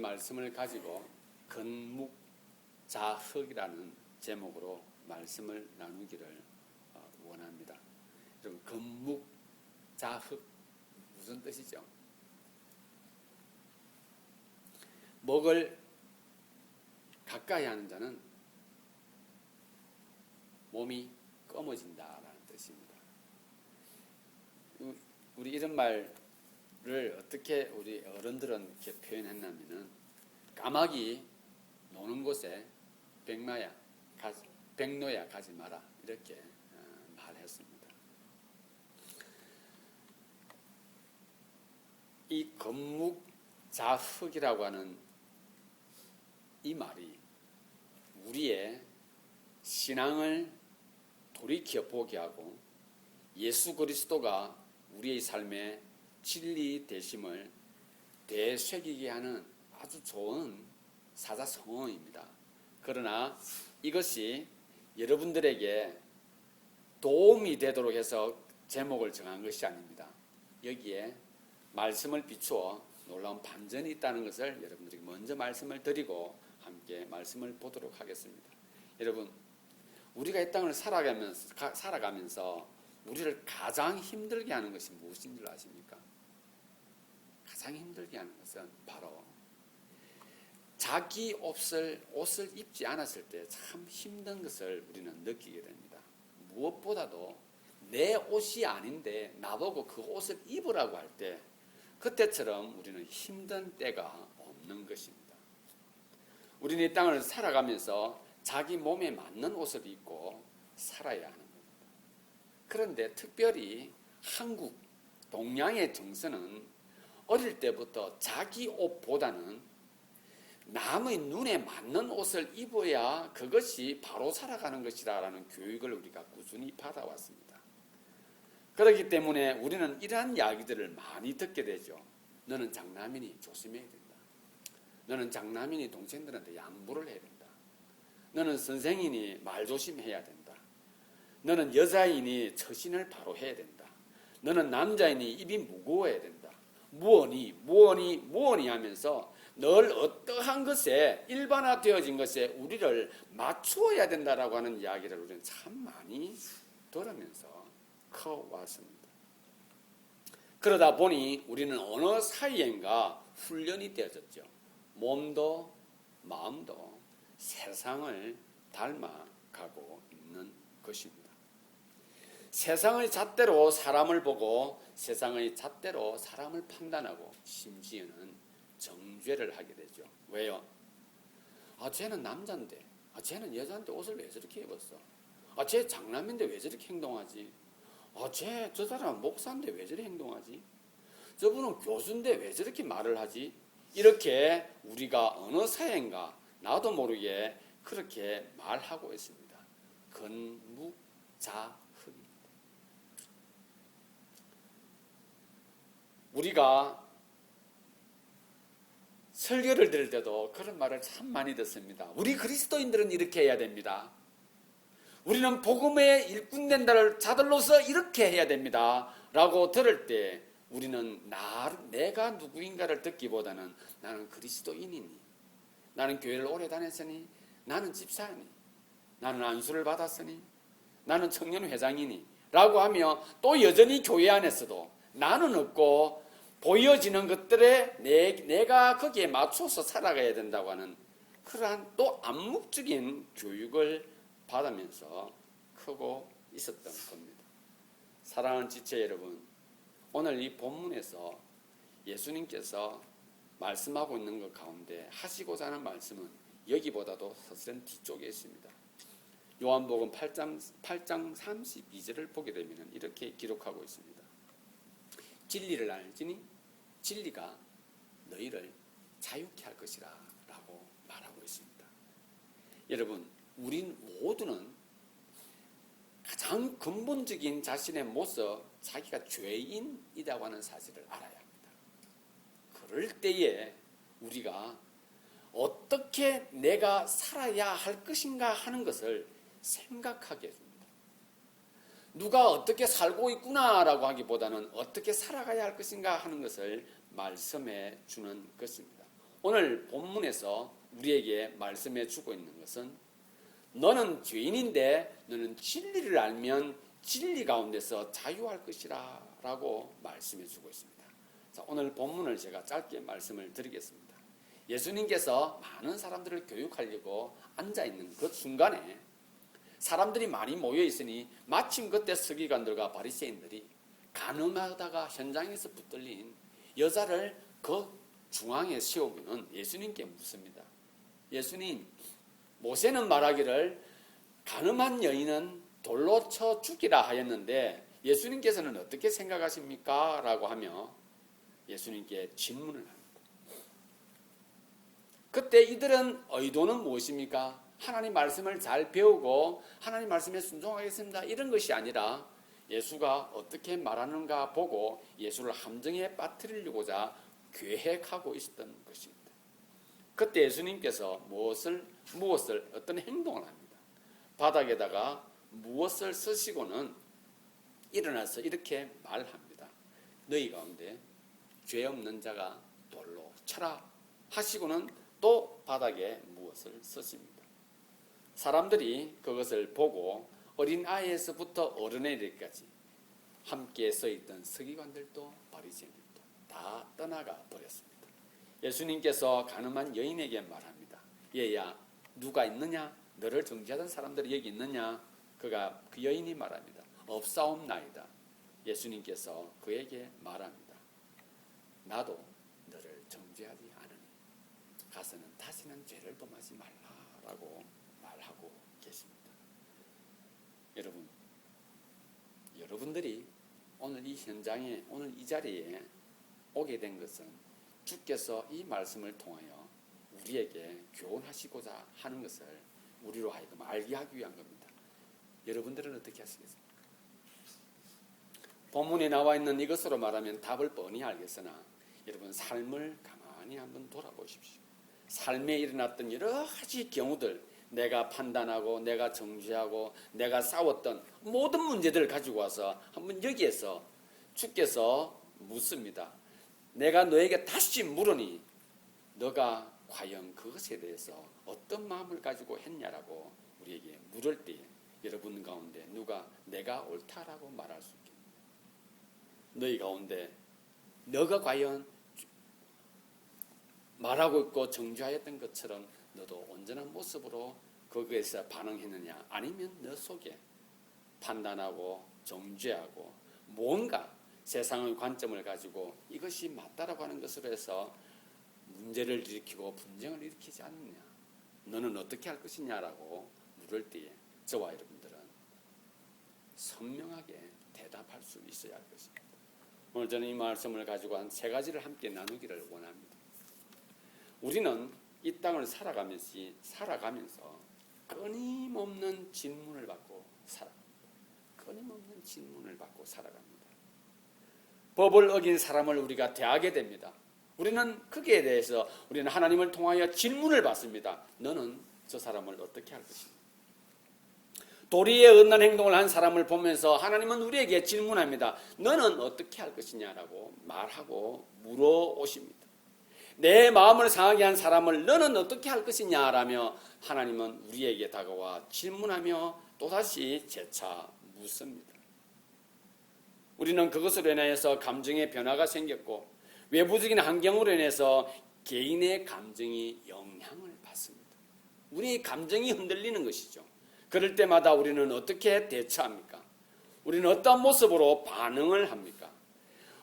말씀을 가지고 건묵자흑이라는 제목으로 말씀을 나누기를 원합니다. 여러분, 건묵자흑 무슨 뜻이죠? 먹을 가까이 하는 자는 몸이 검어진다라는 뜻입니다. 우리 이런 말을 어떻게 우리 어른들은 이렇게 표현했냐면은, 까마귀 노는 곳에 백노야 가지 마라, 이렇게 말했습니다. 이 건묵자흑이라고 하는 이 말이 우리의 신앙을 돌이켜 보게 하고 예수 그리스도가 우리의 삶의 진리 되심을 되새기게 하는 아주 좋은 사자성어입니다. 그러나 이것이 여러분들에게 도움이 되도록 해서 제목을 정한 것이 아닙니다. 여기에 말씀을 비추어 놀라운 반전이 있다는 것을 여러분들에게 먼저 말씀을 드리고 함께 말씀을 보도록 하겠습니다. 여러분, 우리가 이 땅을 살아가면서 우리를 가장 힘들게 하는 것이 무엇인 줄 아십니까? 가장 힘들게 하는 것은 바로 자기 옷을 입지 않았을 때 참 힘든 것을 우리는 느끼게 됩니다. 무엇보다도 내 옷이 아닌데 나보고 그 옷을 입으라고 할 때 그때처럼 우리는 힘든 때가 없는 것입니다. 우리는 이 땅을 살아가면서 자기 몸에 맞는 옷을 입고 살아야 하는 겁니다. 그런데 특별히 한국 동양의 정서는 어릴 때부터 자기 옷보다는 남의 눈에 맞는 옷을 입어야 그것이 바로 살아가는 것이라는 교육을 우리가 꾸준히 받아왔습니다. 그렇기 때문에 우리는 이러한 이야기들을 많이 듣게 되죠. 너는 장남이니 조심해야 된다. 너는 장남이니 동생들한테 양보를 해야 된다. 너는 선생이니 말 조심해야 된다. 너는 여자이니 처신을 바로 해야 된다. 너는 남자이니 입이 무거워야 된다. 무언이 하면서 늘 어떠한 것에 일반화되어진 것에 우리를 맞추어야 된다라고 하는 이야기를 우리는 참 많이 들으면서 커왔습니다. 그러다 보니 우리는 어느 사이엔가 훈련이 되어졌죠. 몸도 마음도 세상을 닮아가고 있는 것입니다. 세상의 잣대로 사람을 보고 세상의 잣대로 사람을 판단하고 심지어는 정죄를 하게 되죠. 왜요? 쟤는 남자인데, 쟤는 여자인데 옷을 왜 저렇게 입었어? 쟤 장남인데 왜 저렇게 행동하지? 저 사람은 목사인데 왜 저렇게 행동하지? 저분은 교수인데 왜 저렇게 말을 하지? 이렇게 우리가 어느 사이인가 나도 모르게 그렇게 말하고 있습니다. 건묵자흑입니다. 우리가 설교를 들을 때도 그런 말을 참 많이 듣습니다. 우리 그리스도인들은 이렇게 해야 됩니다. 우리는 복음의 일꾼된 자들로서 이렇게 해야 됩니다. 라고 들을 때 우리는 내가 누구인가를 듣기보다는 나는 그리스도인이니, 나는 교회를 오래 다녔으니, 나는 집사니, 나는 안수를 받았으니, 나는 청년회장이니 라고 하며 또 여전히 교회 안에서도 나는 없고 보여지는 것들에 내가 거기에 맞춰서 살아가야 된다고 하는 그러한 또 암묵적인 교육을 받으면서 크고 있었던 겁니다. 사랑하는 지체 여러분, 오늘 이 본문에서 예수님께서 말씀하고 있는 것 가운데 하시고자 하는 말씀은 여기보다도 사실은 뒤쪽에 있습니다. 요한복음 8장 32절을 보게 되면 이렇게 기록하고 있습니다. 진리를 알지니 진리가 너희를 자유케 할 것이라 라고 말하고 있습니다. 여러분, 우린 모두는 가장 근본적인 자신의 모습, 자기가 죄인이라고 하는 사실을 알아야 합니다. 그럴 때에 우리가 어떻게 내가 살아야 할 것인가 하는 것을 생각하게 됩니다. 누가 어떻게 살고 있구나라고 하기보다는 어떻게 살아가야 할 것인가 하는 것을 말씀해 주는 것입니다. 오늘 본문에서 우리에게 말씀해 주고 있는 것은 너는 죄인인데 너는 진리를 알면 진리 가운데서 자유할 것이라 라고 말씀해 주고 있습니다. 자, 오늘 본문을 제가 짧게 말씀을 드리겠습니다. 예수님께서 많은 사람들을 교육하려고 앉아있는 그 순간에 사람들이 많이 모여 있으니 마침 그때 서기관들과 바리새인들이 간음하다가 현장에서 붙들린 여자를 그 중앙에 세우고는 예수님께 묻습니다. 예수님, 모세는 말하기를 간음한 여인은 돌로 쳐 죽이라 하였는데 예수님께서는 어떻게 생각하십니까? 라고 하며 예수님께 질문을 합니다. 그때 이들은 의도는 무엇입니까? 하나님 말씀을 잘 배우고 하나님 말씀에 순종하겠습니다, 이런 것이 아니라 예수가 어떻게 말하는가 보고 예수를 함정에 빠뜨리려고자 계획하고 있었던 것입니다. 그때 예수님께서 무엇을 어떤 행동을 합니다. 바닥에다가 무엇을 쓰시고는 일어나서 이렇게 말합니다. 너희 가운데 죄 없는 자가 돌로 쳐라 하시고는 또 바닥에 무엇을 쓰십니다. 사람들이 그것을 보고 어린 아이에서부터 어른에 이르기까지 함께 써있던 서기관들도 바리새인들도 다 떠나가 버렸습니다. 예수님께서 간음한 여인에게 말합니다. 얘야, 누가 있느냐? 너를 정죄하던 사람들이 여기 있느냐? 그 여인이 말합니다. 없사옵나이다. 예수님께서 그에게 말합니다. 나도 너를 정죄하지 않으니 가서는 다시는 죄를 범하지 말라라고 말하고 계십니다. 여러분들이 오늘 이 현장에, 오늘 이 자리에 오게 된 것은 주께서 이 말씀을 통하여 우리에게 교훈하시고자 하는 것을 우리로 하여금 알게 하기 위한 겁니다. 여러분들은 어떻게 하시겠습니까? 본문에 나와 있는 이것으로 말하면 답을 뻔히 알겠으나 여러분 삶을 가만히 한번 돌아보십시오. 삶에 일어났던 여러 가지 경우들, 내가 판단하고 내가 정죄하고 내가 싸웠던 모든 문제들을 가지고 와서 한번 여기에서 주께서 묻습니다. 내가 너에게 다시 물으니 너가 과연 그것에 대해서 어떤 마음을 가지고 했냐라고 우리에게 물을 때 여러분 가운데 누가 내가 옳다라고 말할 수 있겠습니까? 너희 가운데 너가 과연 말하고 있고 정죄하였던 것처럼 너도 온전한 모습으로 거기에서 반응했느냐, 아니면 너 속에 판단하고 정죄하고 뭔가 세상의 관점을 가지고 이것이 맞다라고 하는 것으로 해서 문제를 일으키고 분쟁을 일으키지 않느냐, 너는 어떻게 할 것이냐라고 물을 때에 저와 여러분들은 선명하게 대답할 수 있어야 할 것입니다. 오늘 저는 이 말씀을 가지고 한 세 가지를 함께 나누기를 원합니다. 우리는 이 땅을 살아가면서 끊임없는 질문을 받고 살아갑니다. 끊임없는 질문을 받고 살아갑니다. 법을 어긴 사람을 우리가 대하게 됩니다. 우리는 거기에 대해서 우리는 하나님을 통하여 질문을 받습니다. 너는 저 사람을 어떻게 할 것인가? 도리에 어긋난 행동을 한 사람을 보면서 하나님은 우리에게 질문합니다. 너는 어떻게 할 것이냐라고 말하고 물어오십니다. 내 마음을 상하게 한 사람을 너는 어떻게 할 것이냐라며 하나님은 우리에게 다가와 질문하며 또다시 재차 묻습니다. 우리는 그것으로 인해서 감정의 변화가 생겼고 외부적인 환경으로 인해서 개인의 감정이 영향을 받습니다. 우리의 감정이 흔들리는 것이죠. 그럴 때마다 우리는 어떻게 대처합니까? 우리는 어떤 모습으로 반응을 합니까?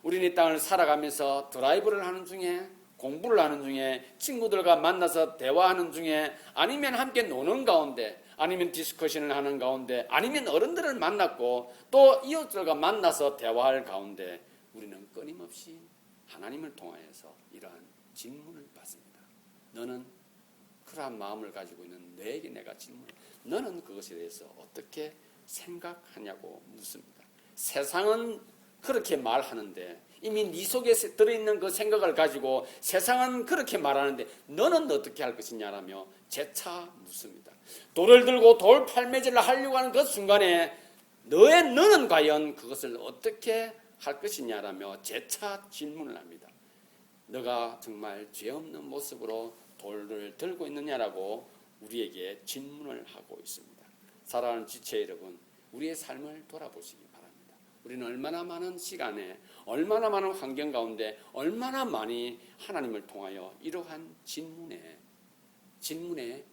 우리는 이 땅을 살아가면서 드라이브를 하는 중에, 공부를 하는 중에, 친구들과 만나서 대화하는 중에, 아니면 함께 노는 가운데, 아니면 디스커션을 하는 가운데, 아니면 어른들을 만났고 또 이웃들과 만나서 대화할 가운데 우리는 끊임없이 하나님을 통하여서 이러한 질문을 받습니다. 너는 그러한 마음을 가지고 있는 너에게 내가 질문해. 너는 그것에 대해서 어떻게 생각하냐고 묻습니다. 세상은 그렇게 말하는데 이미 네 속에 들어있는 그 생각을 가지고 세상은 그렇게 말하는데 너는 어떻게 할 것이냐라며 재차 묻습니다. 돌을 들고 돌 팔매질을 하려고 하는 그 순간에 너는 과연 그것을 어떻게 할 것이냐라며 재차 질문을 합니다. 너가 정말 죄 없는 모습으로 돌을 들고 있느냐라고 우리에게 질문을 하고 있습니다. 사랑하는 지체 여러분, 우리의 삶을 돌아보시기 바랍니다. 우리는 얼마나 많은 시간에, 얼마나 많은 환경 가운데, 얼마나 많이 하나님을 통하여 이러한 질문에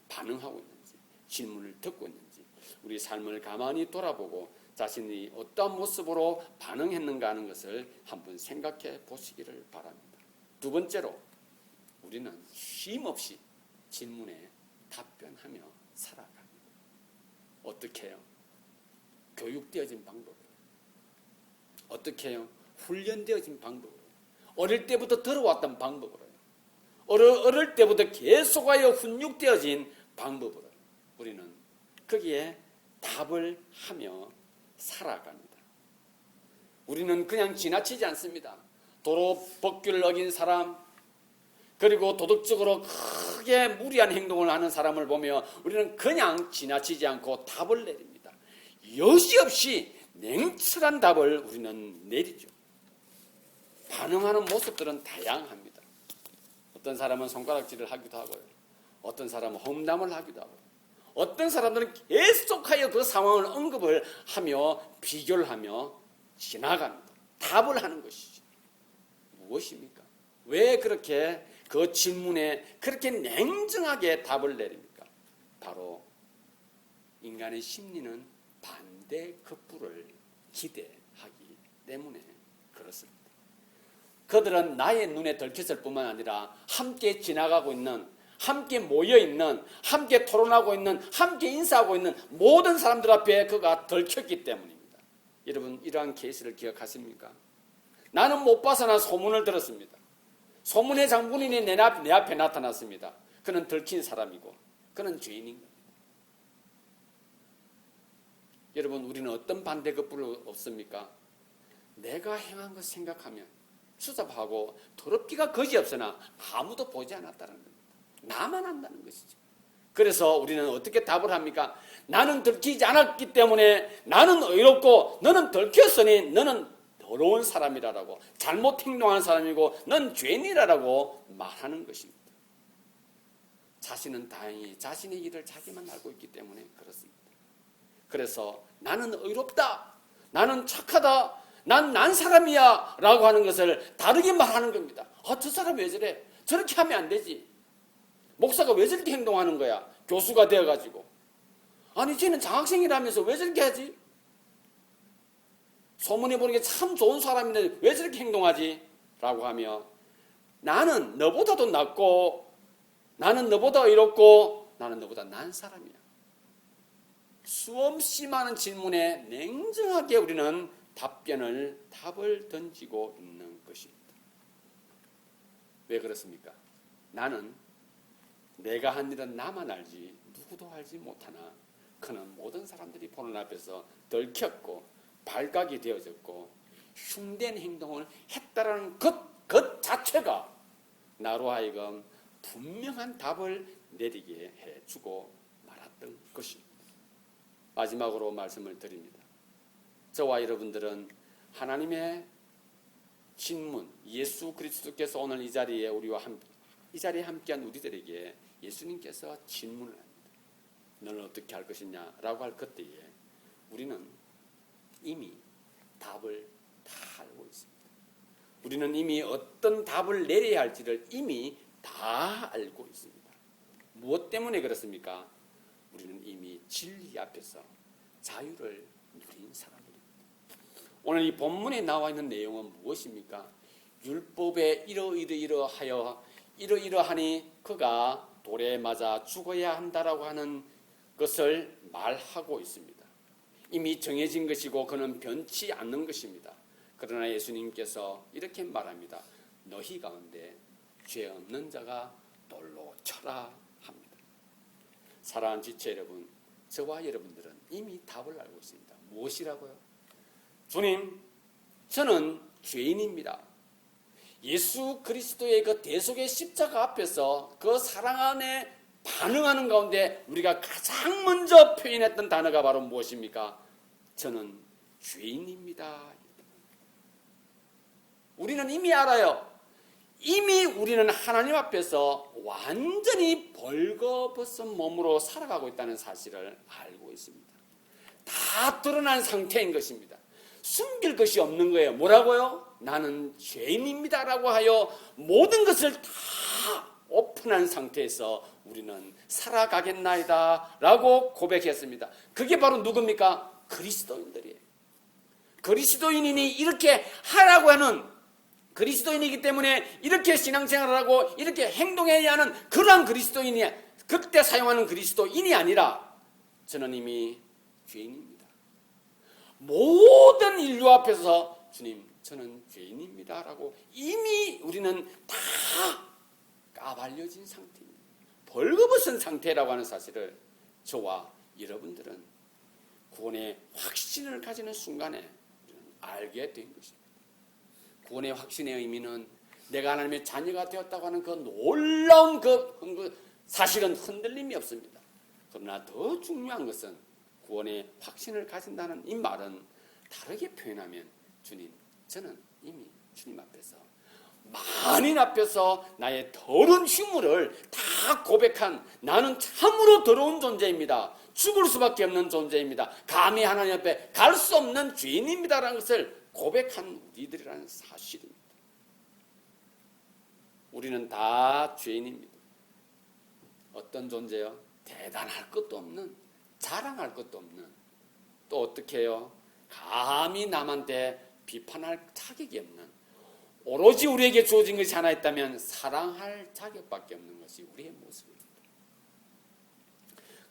반응하고 있는지, 질문을 듣고 있는지, 우리 삶을 가만히 돌아보고 자신이 어떤 모습으로 반응했는가 하는 것을 한번 생각해 보시기를 바랍니다. 두 번째로, 우리는 쉼없이 질문에 답변하며 살아갑니다. 어떻게 해요? 교육되어진 방법으로. 어떻게 해요? 훈련되어진 방법으로. 어릴 때부터 들어왔던 방법으로요. 어릴 때부터 계속하여 훈육되어진 방법으로 우리는 거기에 답을 하며 살아갑니다. 우리는 그냥 지나치지 않습니다. 도로 법규를 어긴 사람, 그리고 도덕적으로 크게 무리한 행동을 하는 사람을 보며 우리는 그냥 지나치지 않고 답을 내립니다. 여지없이 냉철한 답을 우리는 내리죠. 반응하는 모습들은 다양합니다. 어떤 사람은 손가락질을 하기도 하고요. 어떤 사람은 험담을 하기도 하고, 어떤 사람들은 계속하여 그 상황을 언급을 하며 비교를 하며 지나갑니다. 답을 하는 것이죠. 무엇입니까? 왜 그렇게 그 질문에 그렇게 냉정하게 답을 내립니까? 바로 인간의 심리는 반대급부를 기대하기 때문에 그렇습니다. 그들은 나의 눈에 들켰을 뿐만 아니라 함께 지나가고 있는, 함께 모여있는, 함께 토론하고 있는, 함께 인사하고 있는 모든 사람들 앞에 그가 들켰기 때문입니다. 여러분, 이러한 케이스를 기억하십니까? 나는 못 봐서나 소문을 들었습니다. 소문의 장본인이 내 앞에 나타났습니다. 그는 들킨 사람이고 그는 죄인인 겁니다. 여러분, 우리는 어떤 반대급부를 없습니까? 내가 행한 것 생각하면 수습하고 더럽기가 거지없으나 아무도 보지 않았다는 겁니다. 나만 안다는 것이죠. 그래서 우리는 어떻게 답을 합니까? 나는 들키지 않았기 때문에 나는 의롭고 너는 들켰으니 너는 더러운 사람이라고, 잘못 행동하는 사람이고 넌 죄인이라고 말하는 것입니다. 자신은 다행히 자신의 일을 자기만 알고 있기 때문에 그렇습니다. 그래서 나는 의롭다, 나는 착하다, 난 사람이야 라고 하는 것을 다르게 말하는 겁니다. 저 사람 왜 저래? 저렇게 하면 안 되지. 목사가 왜 저렇게 행동하는 거야? 교수가 되어가지고. 아니 쟤는 장학생이라면서 왜 저렇게 하지? 소문에 보는 게 참 좋은 사람인데 왜 저렇게 행동하지? 라고 하며 나는 너보다도 낫고, 나는 너보다 의롭고, 나는 너보다 난 사람이야. 수없이 많은 질문에 냉정하게 우리는 답을 던지고 있는 것입니다. 왜 그렇습니까? 나는 내가 한 일은 나만 알지 누구도 알지 못하나 그는 모든 사람들이 보는 앞에서 들켰고 발각이 되어졌고 흉된 행동을 했다라는 것 자체가 나로 하여금 분명한 답을 내리게 해주고 말았던 것입니다. 마지막으로 말씀을 드립니다. 저와 여러분들은 하나님의 신문, 예수 그리스도께서 오늘 이 자리에 함께한 우리들에게 예수님께서 질문을 합니다. 너는 어떻게 할 것이냐 라고 할 그때에 우리는 이미 답을 다 알고 있습니다. 우리는 이미 어떤 답을 내려야 할지를 이미 다 알고 있습니다. 무엇 때문에 그렇습니까? 우리는 이미 진리 앞에서 자유를 누린 사람입니다. 오늘 이 본문에 나와 있는 내용은 무엇입니까? 율법에 이러이러하니 그가 돌에 맞아 죽어야 한다라고 하는 것을 말하고 있습니다. 이미 정해진 것이고 그는 변치 않는 것입니다. 그러나 예수님께서 이렇게 말합니다. 너희 가운데 죄 없는 자가 돌로 쳐라 합니다. 사랑하는 지체 여러분, 저와 여러분들은 이미 답을 알고 있습니다. 무엇이라고요? 주님, 저는 죄인입니다. 예수 그리스도의 그 대속의 십자가 앞에서 그 사랑 안에 반응하는 가운데 우리가 가장 먼저 표현했던 단어가 바로 무엇입니까? 저는 죄인입니다. 우리는 이미 알아요. 이미 우리는 하나님 앞에서 완전히 벌거벗은 몸으로 살아가고 있다는 사실을 알고 있습니다. 다 드러난 상태인 것입니다. 숨길 것이 없는 거예요. 뭐라고요? 나는 죄인입니다라고 하여 모든 것을 다 오픈한 상태에서 우리는 살아가겠나이다 라고 고백했습니다. 그게 바로 누굽니까? 그리스도인들이에요. 그리스도인이니 이렇게 하라고 하는, 그리스도인이기 때문에 이렇게 신앙생활을 하고 이렇게 행동해야 하는 그러한 그리스도인이, 그때 사용하는 그리스도인이 아니라 저는 이미 죄인입니다. 모든 인류 앞에서 주님, 저는 죄인입니다 라고 이미 우리는 다 까발려진 상태입니다. 벌거벗은 상태라고 하는 사실을 저와 여러분들은 구원의 확신을 가지는 순간에 우리는 알게 된 것입니다. 구원의 확신의 의미는 내가 하나님의 자녀가 되었다고 하는 그 놀라운 그 사실은 흔들림이 없습니다. 그러나 더 중요한 것은 구원의 확신을 가진다는 이 말은 다르게 표현하면 주님, 저는 이미 주님 앞에서 만인 앞에서 나의 더러운 흉물을 다 고백한, 나는 참으로 더러운 존재입니다. 죽을 수밖에 없는 존재입니다. 감히 하나님 앞에 갈 수 없는 죄인입니다라는 것을 고백한 우리들이라는 사실입니다. 우리는 다 죄인입니다. 어떤 존재요? 대단할 것도 없는, 자랑할 것도 없는, 또 어떻게 해요? 감히 남한테 비판할 자격이 없는, 오로지 우리에게 주어진 것이 하나 있다면 사랑할 자격밖에 없는 것이 우리의 모습입니다.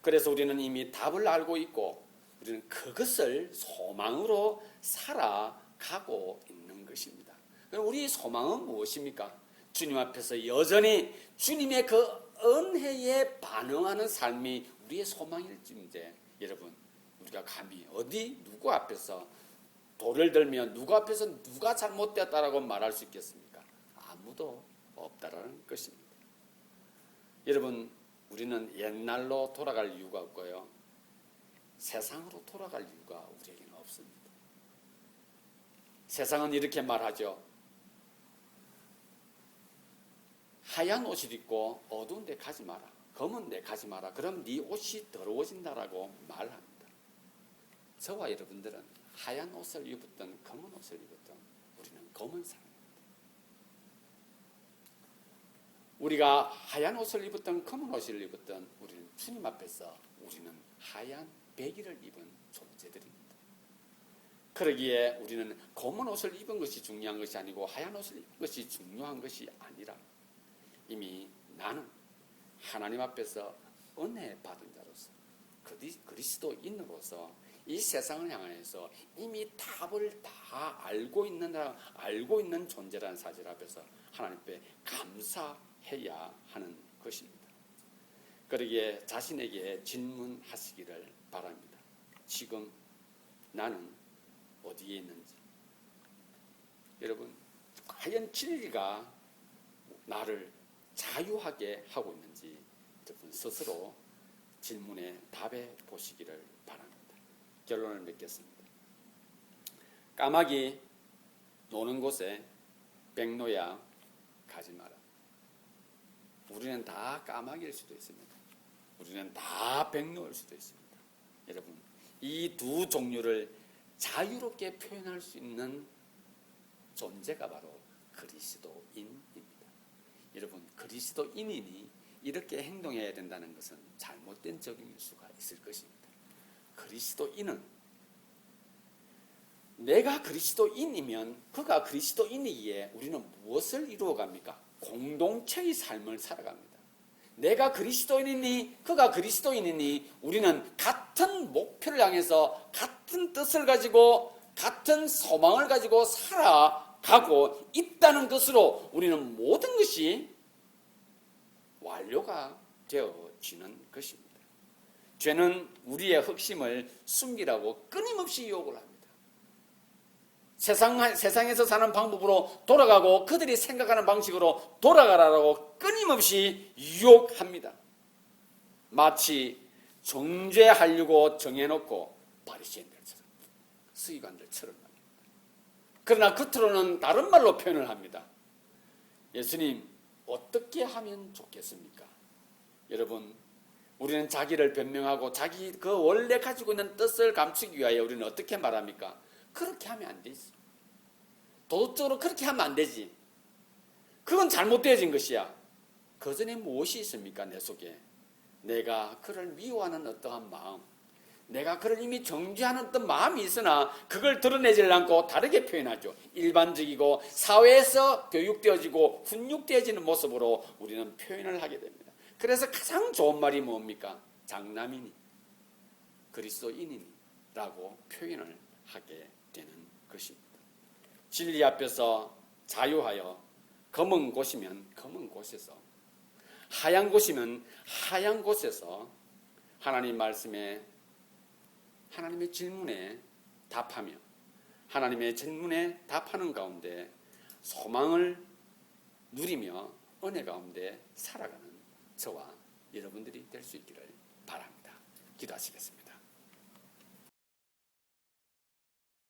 그래서 우리는 이미 답을 알고 있고 우리는 그것을 소망으로 살아가고 있는 것입니다. 우리의 소망은 무엇입니까? 주님 앞에서 여전히 주님의 그 은혜에 반응하는 삶이 우리의 소망일지인데, 여러분, 우리가 감히 어디 누구 앞에서 돌을 들며 누구 앞에서 누가 잘못되었다라고 말할 수 있겠습니까? 아무도 없다라는 것입니다. 여러분, 우리는 옛날로 돌아갈 이유가 없고요, 세상으로 돌아갈 이유가 우리에게는 없습니다. 세상은 이렇게 말하죠. 하얀 옷을 입고 어두운 데 가지 마라, 검은 데 가지 마라, 그럼 네 옷이 더러워진다라고 말합니다. 저와 여러분들은 하얀 옷을 입었던 검은 옷을 입었던 우리는 검은 사람입니다. 우리가 하얀 옷을 입었던 검은 옷을 입었던 우리는 주님 앞에서 우리는 하얀 백일을 입은 존재들입니다. 그러기에 우리는 검은 옷을 입은 것이 중요한 것이 아니고 하얀 옷을 입은 것이 중요한 것이 아니라 이미 나는 하나님 앞에서 은혜 받은 자로서 그리스도인으로서 이 세상을 향해서 이미 답을 다 알고 있는 존재라는 사실 앞에서 하나님 앞에 감사해야 하는 것입니다. 그러기에 자신에게 질문하시기를 바랍니다. 지금 나는 어디에 있는지, 여러분, 과연 진리가 나를 자유하게 하고 있는지 여러분 스스로 질문에 답해 보시기를 바랍니다. 결론을 맺겠습니다. 까마귀 노는 곳에 백로야 가지 마라. 우리는 다 까마귀일 수도 있습니다. 우리는 다 백로일 수도 있습니다. 여러분, 이 두 종류를 자유롭게 표현할 수 있는 존재가 바로 그리스도인입니다. 여러분, 그리스도인이니 이렇게 행동해야 된다는 것은 잘못된 적용일 수가 있을 것입니다. 그리스도인은 내가 그리스도인이면 그가 그리스도인이기에 우리는 무엇을 이루어갑니까? 공동체의 삶을 살아갑니다. 내가 그리스도인이니 그가 그리스도인이니 우리는 같은 목표를 향해서 같은 뜻을 가지고 같은 소망을 가지고 살아가고 있다는 것으로 우리는 모든 것이 완료가 되어지는 것입니다. 죄는 우리의核심을 숨기라고 끊임없이 유혹을 합니다. 세상에서 사는 방법으로 돌아가고 그들이 생각하는 방식으로 돌아가라고 끊임없이 유혹합니다. 마치 정죄하려고 정해놓고 바리새인들처럼, 서기관들처럼 말입니다. 그러나 겉으로는 다른 말로 표현을 합니다. 예수님 어떻게 하면 좋겠습니까? 여러분, 우리는 자기를 변명하고 자기 그 원래 가지고 있는 뜻을 감추기 위하여 우리는 어떻게 말합니까? 그렇게 하면 안 되지. 도덕적으로 그렇게 하면 안 되지. 그건 잘못되어진 것이야. 그 전에 무엇이 있습니까? 내 속에 내가 그를 미워하는 어떠한 마음, 내가 그를 이미 정죄하는 어떤 마음이 있으나 그걸 드러내지 않고 다르게 표현하죠. 일반적이고 사회에서 교육되어지고 훈육되어지는 모습으로 우리는 표현을 하게 됩니다. 그래서 가장 좋은 말이 뭡니까? 장남이니 그리스도인이니 라고 표현을 하게 되는 것입니다. 진리 앞에서 자유하여 검은 곳이면 검은 곳에서, 하얀 곳이면 하얀 곳에서 하나님 말씀에, 하나님의 질문에 답하며 하나님의 질문에 답하는 가운데 소망을 누리며 은혜 가운데 살아가는 저와 여러분들이 될 수 있기를 바랍니다. 기도하시겠습니다.